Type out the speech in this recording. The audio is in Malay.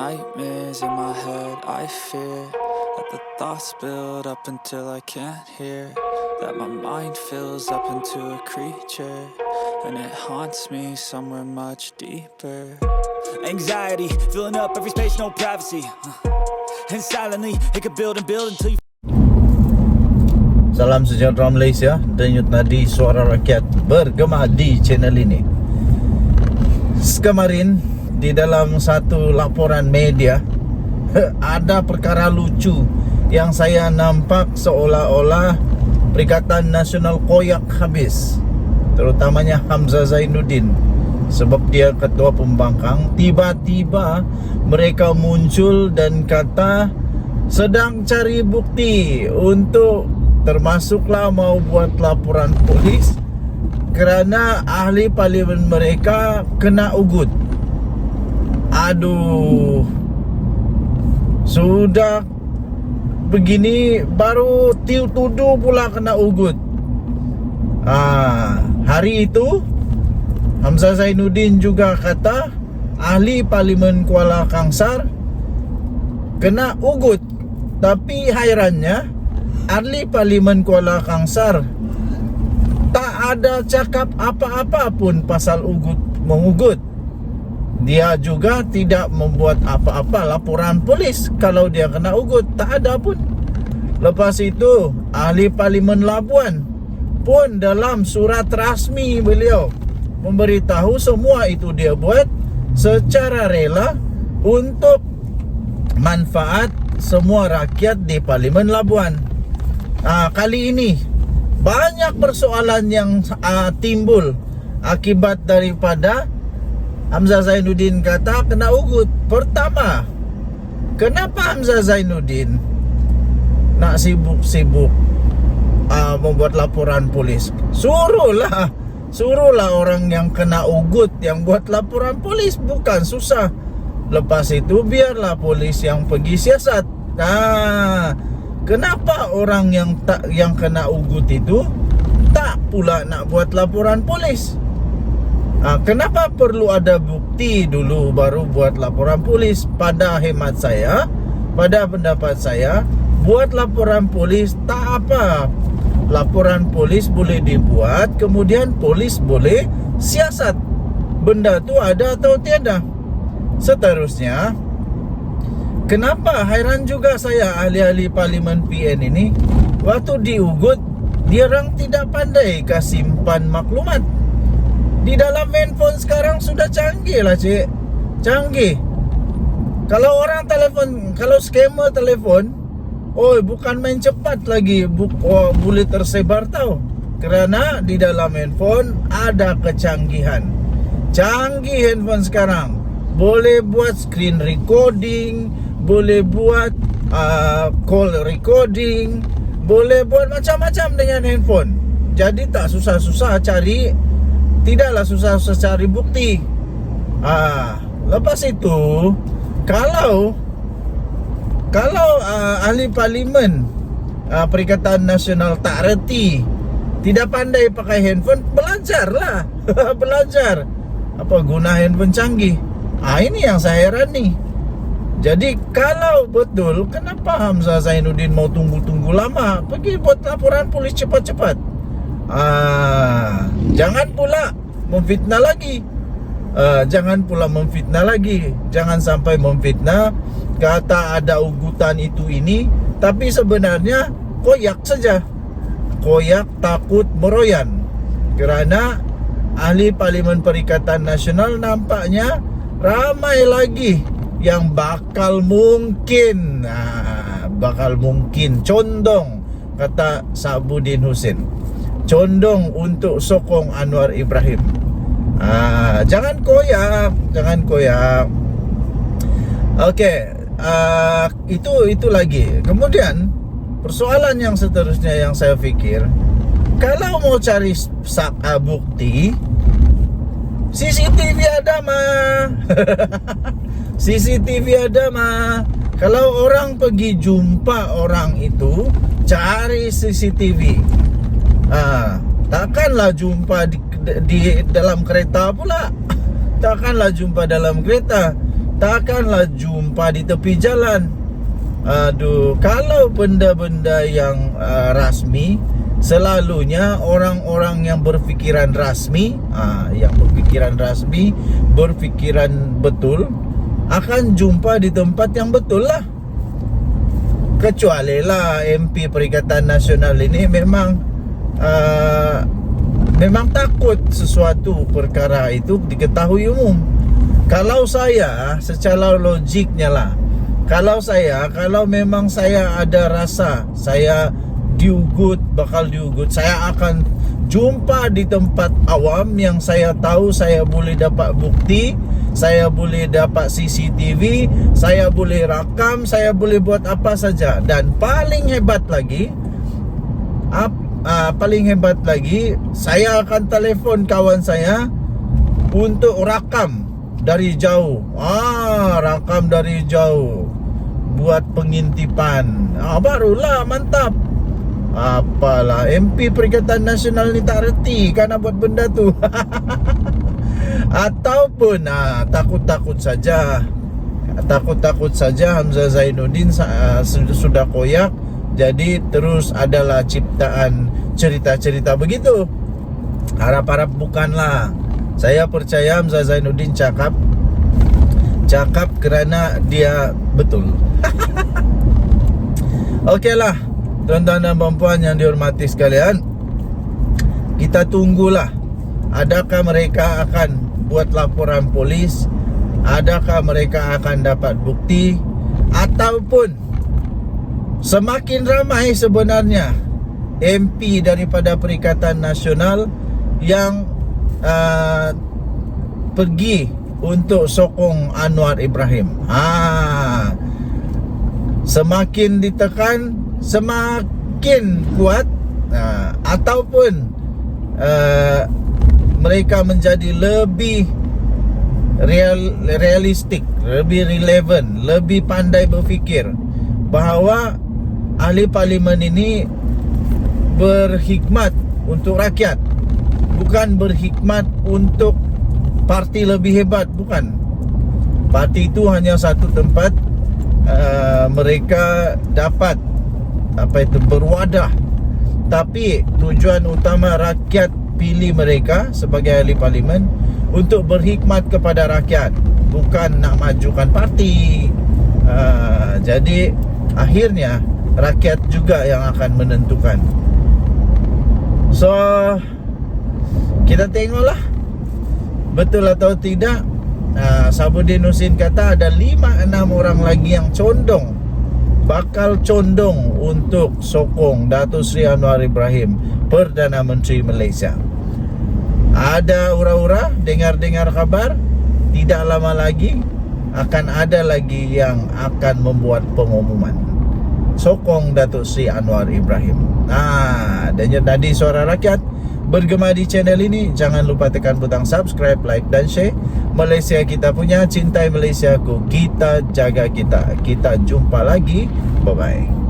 nightmares in my head. I fear that the thoughts build up until I can't hear, that my mind fills up into a creature, and it haunts me somewhere much deeper. Anxiety filling up every space, no privacy, and silently it could build and build until you. Salam sejahtera Malaysia, denyut nadi suara rakyat bergema di channel ini. Kemarin di dalam satu laporan media ada perkara lucu yang saya nampak seolah-olah Perikatan Nasional koyak habis, terutamanya Hamzah Zainuddin. Sebab dia ketua pembangkang, tiba-tiba mereka muncul dan kata sedang cari bukti untuk termasuklah mau buat laporan polis kerana ahli parlimen mereka kena ugut. Aduh, sudah begini baru tuduh pula kena ugut. Hari itu Hamzah Zainuddin juga kata ahli parlimen Kuala Kangsar kena ugut. Tapi hairannya ahli parlimen Kuala Kangsar tak ada cakap apa-apa pun pasal mengugut. Dia juga tidak membuat apa-apa laporan polis kalau dia kena ugut, tak ada pun. Lepas itu ahli parlimen Labuan pun dalam surat rasmi beliau memberitahu semua itu dia buat secara rela untuk manfaat semua rakyat di parlimen Labuan. Kali ini banyak persoalan yang timbul akibat daripada Hamzah Zainuddin kata kena ugut. Pertama, kenapa Hamzah Zainuddin nak sibuk-sibuk membuat laporan polis? Suruhlah orang yang kena ugut yang buat laporan polis, bukan susah. Lepas itu biarlah polis yang pergi siasat. Kenapa orang yang kena ugut itu tak pula nak buat laporan polis? Kenapa perlu ada bukti dulu baru buat laporan polis? Pada hemat saya, pada pendapat saya, buat laporan polis tak apa. Laporan polis boleh dibuat, kemudian polis boleh siasat benda tu ada atau tiada. Seterusnya, kenapa hairan juga saya ahli-ahli parlimen PN ini waktu diugut dia orang tidak pandai simpan maklumat. Di dalam handphone sekarang sudah canggih lah, cik. Canggih. Kalau orang telefon, kalau scammer telefon, bukan main cepat lagi, boleh tersebar tahu. Kerana di dalam handphone ada kecanggihan. Canggih handphone sekarang. Boleh buat screen recording, boleh buat call recording, boleh buat macam-macam dengan handphone. Jadi tak susah-susah cari, tidaklah susah-susah cari bukti. Lepas itu, kalau ahli parlimen Perikatan Nasional tak reti, tidak pandai pakai handphone, belajarlah. Belajar apa guna handphone canggih. Ini yang saya heran nih. Jadi kalau betul, kenapa Hamzah Zainuddin mau tunggu-tunggu lama? Pergi buat laporan polis cepat-cepat. Jangan pula memfitnah lagi. Jangan sampai memfitnah, kata ada ugutan itu ini, tapi sebenarnya koyak saja. Koyak takut meroyan. Kerana ahli parlimen Perikatan Nasional nampaknya ramai lagi yang bakal mungkin condong, kata Sabuddin Hussein, condong untuk sokong Anwar Ibrahim. Jangan koyak. Okey, itu lagi. Kemudian persoalan yang seterusnya yang saya fikir, kalau mau cari bukti, CCTV ada mah. CCTV ada mah. Kalau orang pergi jumpa orang itu, cari CCTV. Takkanlah jumpa di dalam kereta pula. Takkanlah jumpa dalam kereta. takkanlah jumpa di tepi jalan. Aduh, kalau benda-benda yang rasmi, selalunya orang-orang yang berfikiran rasmi, berfikiran betul, akan jumpa di tempat yang betul lah. Kecuali lah MP Perikatan Nasional ini memang takut sesuatu perkara itu diketahui umum. Kalau saya, secara logiknya lah, kalau memang saya ada rasa saya bakal diugut, saya akan jumpa di tempat awam yang saya tahu saya boleh dapat bukti, saya boleh dapat CCTV, saya boleh rakam, saya boleh buat apa saja. Dan paling hebat lagi, saya akan telefon kawan saya untuk rakam dari jauh. Rakam dari jauh, buat pengintipan. Barulah mantap. Apalah, MP Perikatan Nasional ni tak reti kan nak buat benda tu. Ataupun takut-takut saja Hamzah Zainuddin sudah koyak, jadi terus adalah ciptaan cerita-cerita begitu. Harap-harap bukanlah. Saya percaya Hamzah Zainuddin cakap kerana dia betul. Okeylah, tuan-tuan dan puan yang dihormati sekalian, kita tunggulah. Adakah mereka akan buat laporan polis? Adakah mereka akan dapat bukti? Ataupun semakin ramai sebenarnya MP daripada Perikatan Nasional yang pergi untuk sokong Anwar Ibrahim. Semakin ditekan, semakin kuat, ataupun mereka menjadi lebih realistik, lebih relevan, lebih pandai berfikir bahawa ahli parlimen ini berhikmat untuk rakyat, bukan berhikmat untuk parti lebih hebat. Bukan. Parti itu hanya satu tempat mereka dapat berwadah. Tapi tujuan utama rakyat pilih mereka sebagai ahli parlimen untuk berhikmat kepada rakyat, bukan nak majukan parti. Jadi akhirnya rakyat juga yang akan menentukan. So kita tengoklah betul atau tidak. Sabudin Husin kata ada 5-6 orang lagi yang bakal condong untuk sokong Datuk Seri Anwar Ibrahim Perdana Menteri Malaysia. Ada ura-ura, dengar-dengar kabar, tidak lama lagi akan ada lagi yang akan membuat pengumuman sokong Datuk Seri Anwar Ibrahim. Dan tadi Suara Rakyat bergema di channel ini. Jangan lupa tekan butang subscribe, like dan share. Malaysia kita punya, cintai Malaysiaku, kita jaga kita. Kita jumpa lagi. Bye bye.